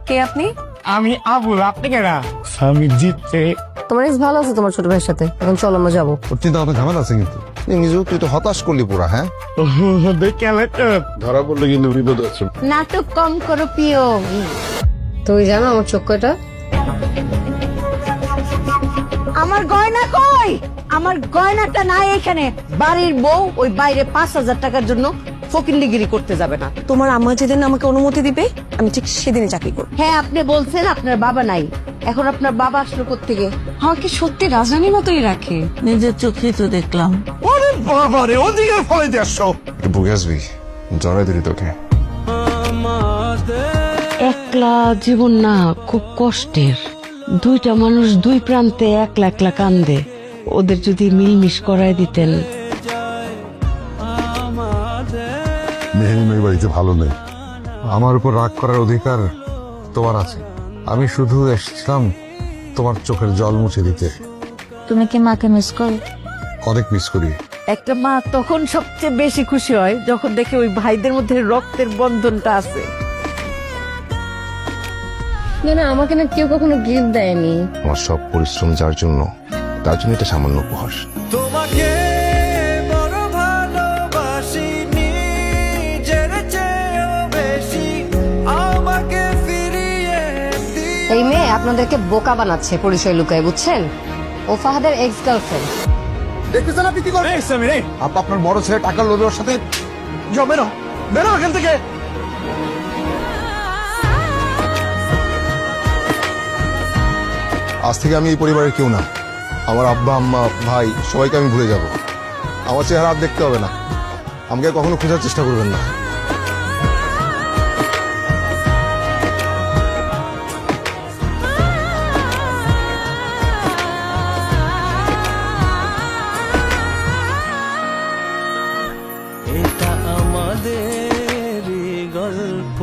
কে আপনি? আমি আবুল, আপনি কেনা? আমি জিতছে। তোমার এক্স ভালো আছে তোমার ছোট ভাইয়ের সাথে? এখন চলো আমরা যাবো। ওর চিন্তা ভাবনা ঝামেলা আছে কিন্তু নিজেও তুই তো হতাশ করলি পুরা। হ্যাঁ দেখে ধরা পড়লে কিন্তু বিপদ আছে। নাটক কম করো প্রিয়। তুমি জানো আমার চোখ কয়টা? আমার গয়না কই? আমার গয়নাটা নাই এখানে। বাড়ির বউ ওই বাইরে 5,000 টাকার জন্য ফকিন্দিগিরি করতে যাবে না। তোমার আম্মা যেদিন আমাকে অনুমতি দিবে আমি ঠিক সেদিনই চাকরি করব। হ্যাঁ, আপনি বলছেন আপনার বাবা নাই, এখন আপনার বাবা আসলো কোত্থেকে? আমাকে সত্যি রাজধানী মতোই রাখে। নিজের চোখেই তো দেখলাম। ওরে বাবা রে, ওদিকে ফলে দিয়ে আসছো। বুকে আসবি, জড়াই দিলি তোকে। একলা জীবন না খুব কষ্টের। দুইটা মানুষ দুই প্রান্তে একলা একলা কান্দে। ওদের যদি মিলমিশ করায় দিতেন। মেহেরিন ওই বাড়িতে ভালো নেই। আমার উপর রাগ করার অধিকার তোমার আছে। আমি শুধু এসেছিলাম তোমার চোখের জল মুছে দিতে। তুমি কি মাকে মিস করো? অনেক মিস করি। একটা মা তখন সবচেয়ে বেশি খুশি হয় যখন দেখে ওই ভাইদের মধ্যে রক্তের বন্ধনটা আছে। না আমাকে না কেউ কখনো গিফট দেয়নি। আমার সব পরিশ্রম যার জন্য, তার জন্য এটা সামান্য উপহার। তোমাকে বড় ভালোবাসি নিজের চেয়েও বেশি, আমাকে ফিরিয়ে দিও। এই মেয়ে আপনাদেরকে বোকা বানাচ্ছে পরিচয় লুকায়, বুঝছেন? ও ফাহাদের এক্স গার্লফ্রেন্ড। দেখতেছেন আপনি কি করবেন? আপা আপনার বড় ছেলে টাকার লোভে ওর সাথে যাও। বেরো বেরো এখান থেকে। আজ থেকে আমি এই পরিবারের কেউ না। আমার আব্বা আম্মা ভাই সবাইকে আমি ভুলে যাব। আমার চেহারা আর দেখতে হবে না। আমাকে কখনো খোঁজার চেষ্টা করবেন না। এটা আমাদের গল্প।